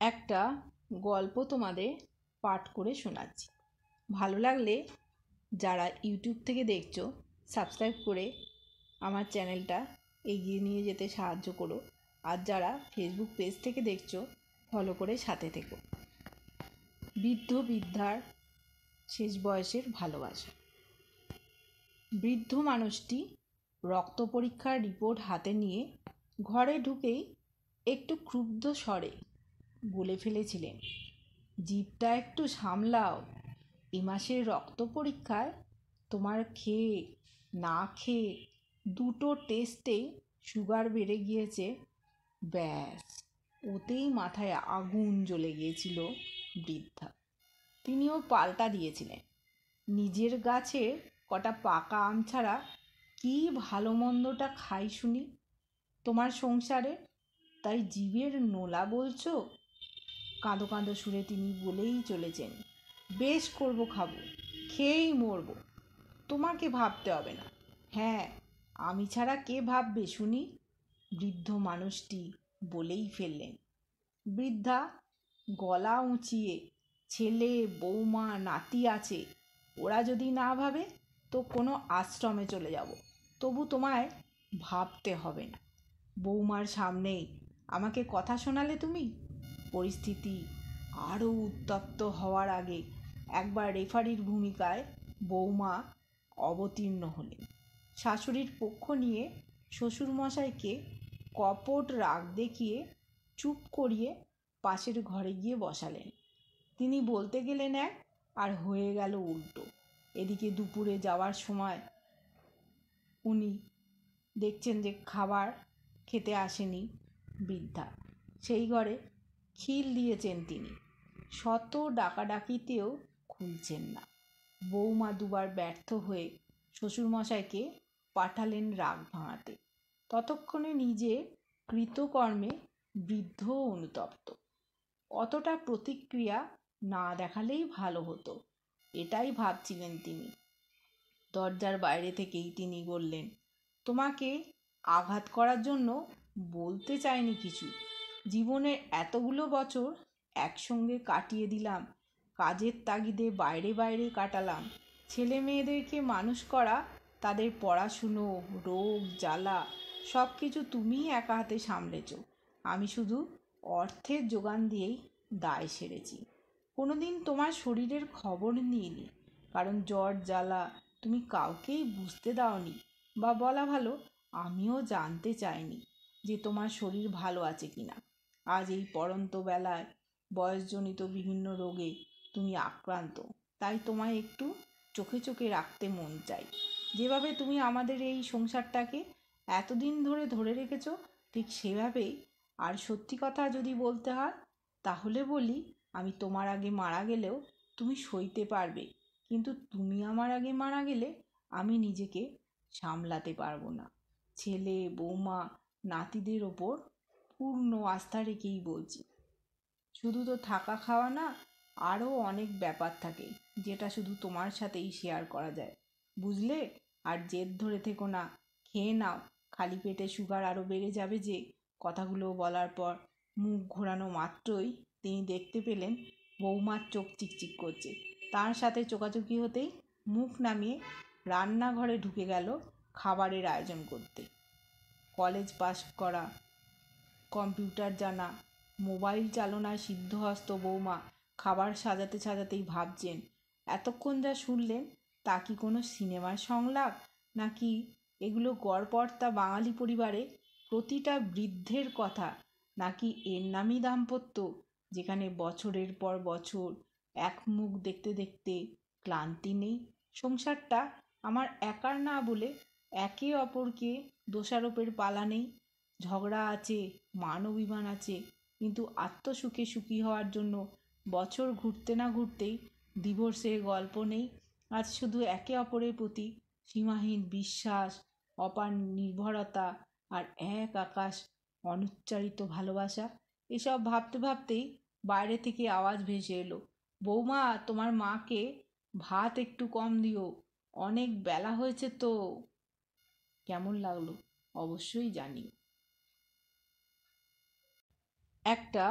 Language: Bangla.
একটা গল্প তোমাদের পাঠ করে শোনাচ্ছি। ভালো লাগলে যারা ইউটিউব থেকে দেখছো সাবস্ক্রাইব করে আমার চ্যানেলটা এগিয়ে নিয়ে যেতে সাহায্য করো, আর যারা ফেসবুক পেজ থেকে দেখছো ফলো করে সাথে থেকো। বৃদ্ধ বৃদ্ধার শেষ বয়সের ভালোবাসা। বৃদ্ধ মানুষটি রক্ত পরীক্ষার রিপোর্ট হাতে নিয়ে ঘরে ঢুকেই একটু ক্ষুব্ধ স্বরে বলে ফেলেছিলেন, জিভটা একটু সামলাও, এ মাসের রক্ত পরীক্ষায় তোমার খেয়ে না খেয়ে দুটো টেস্টেই সুগার বেড়ে গিয়েছে। ব্যাস, ওতেই মাথায় আগুন জ্বলে গিয়েছিল বৃদ্ধা। তিনিও পাল্টা দিয়েছিলেন, নিজের গাছের কটা পাকা আম ছাড়া কি ভালো মন্দটা খাই শুনি তোমার সংসারে, তাই জীবের নোলা বলছো? কাঁদো কাঁদো সুরে তিনি বলেই চলেছেন, বেশ করব, খাবো, খেয়েই মরবো, তোমাকে ভাবতে হবে না। হ্যাঁ, আমি ছাড়া কে ভাববে শুনি? বৃদ্ধ মানুষটি বলেই ফেললেন। বৃদ্ধা গলা উঁচিয়ে, ছেলে বৌমা নাতি আছে, ওরা যদি না ভাবে তো কোনো আশ্রমে চলে যাব, তবু তোমায় ভাবতে হবে না। বৌমার সামনেই আমাকে কথা শোনালে তুমি। পরিস্থিতি আরও উত্তপ্ত হওয়ার আগে একবার রেফারির ভূমিকায় বৌমা অবতীর্ণ হলেন। শাশুড়ির পক্ষ নিয়ে শ্বশুরমশাইকে কপট রাগ দেখিয়ে চুপ করিয়ে পাশের ঘরে গিয়ে বসালেন। তিনি বলতে গেলেন এক, আর হয়ে গেল উল্টো। এদিকে দুপুরে যাওয়ার সময় উনি দেখছেন যে খাবার খেতে আসেনি বৃদ্ধা, সেই ঘরে খিল দিয়েছেন তিনি। শত ডাকাডাকিতেও খুলছেন না। বৌমা দুবার ব্যর্থ হয়ে শ্বশুরমশাইকে পাঠালেন রাগ ভাঙাতে। ততক্ষণে নিজে কৃতকর্মে বৃদ্ধ অনুতপ্ত। অতটা প্রতিক্রিয়া না দেখালেই ভালো হতো, এটাই ভাবছিলেন তিনি। দরজার বাইরে থেকেই তিনি বললেন, তোমাকে আঘাত করার জন্য বলতে চাইনি কিছু। জীবনের এতগুলো বছর একসঙ্গে কাটিয়ে দিলাম, কাজের তাগিদে বাইরে বাইরে কাটালাম। ছেলে মেয়েদেরকে মানুষ করা, তাদের পড়াশুনো, রোগ জ্বালা সব কিছু তুমিই একা হাতে সামলেছ। আমি শুধু অর্থের যোগান দিয়েই দায় সেরেছি। কোনোদিন তোমার শরীরের খবর নিইনি, কারণ জ্বর জ্বালা তুমি কাউকেই বুঝতে দাওনি, বা বলা ভালো আমিও জানতে চাইনি যে তোমার শরীর ভালো আছে কিনা। আজ এই পড়ন্ত বেলায় বয়সজনিত বিভিন্ন রোগে তুমি আক্রান্ত, তাই তোমায় একটু চোখে চোখে রাখতে মন চাই। যেভাবে তুমি আমাদের এই সংসারটাকে এতদিন ধরে ধরে রেখেছ, ঠিক সেভাবেই। আর সত্যি কথা যদি বলতে হয় তাহলে বলি, আমি তোমার আগে মারা গেলেও তুমি সইতে পারবে, কিন্তু তুমি আমার আগে মারা গেলে আমি নিজেকে সামলাতে পারবো না। ছেলে বৌমা নাতিদের ওপর পূর্ণ আস্থা রেখেই বলছি। শুধু তো থাকা খাওয়া না, আরও অনেক ব্যাপার থাকে যেটা শুধু তোমার সাথেই শেয়ার করা যায়, বুঝলে? আর জেদ ধরে থেকো না, খেয়ে নাও, খালি পেটে সুগার আরও বেড়ে যাবে যে। কথাগুলো বলার পর মুখ ঘোরানো মাত্রই তিনি দেখতে পেলেন বৌমার চোখ চিকচিক করছে। তার সাথে চোকাচুকি হতেই মুখ নামিয়ে রান্নাঘরে ঢুকে গেল খাবারের আয়োজন করতে। কলেজ পাশ করা, কম্পিউটার জানা, মোবাইল চালনায় সিদ্ধহস্ত বৌমা খাবার সাজাতে সাজাতেই ভাবছেন, এতক্ষণ যা শুনলেন তা কি কোনো সিনেমার সংলাপ, নাকি এগুলো গড়পড়তা বাঙালি পরিবারে প্রতিটা বৃদ্ধের কথা, নাকি এর নামই দাম্পত্য, যেখানে বছরের পর বছর এক মুখ দেখতে দেখতে ক্লান্তি নেই। সংসারটা আমার একার না বলে একে অপরকে দোষারোপের পালা নেই। ঝগড়া আছে, মান অভিমান আছে, কিন্তু আত্মসুখে সুখী হওয়ার জন্য বছর ঘুরতে না ঘুরতেই ডিভোর্সের গল্প নেই। আজ শুধু একে অপরের প্রতি সীমাহীন বিশ্বাস, অপার নির্ভরতা, আর এক আকাশ অনুচ্চারিত ভালোবাসা। এসব ভাবতে ভাবতেই বাইরে থেকে আওয়াজ ভেসে এলো, বৌমা তোমার মাকে ভাত একটু কম দিও, অনেক বেলা হয়েছে তো। কেমন লাগলো অবশ্যই জানিও। একটা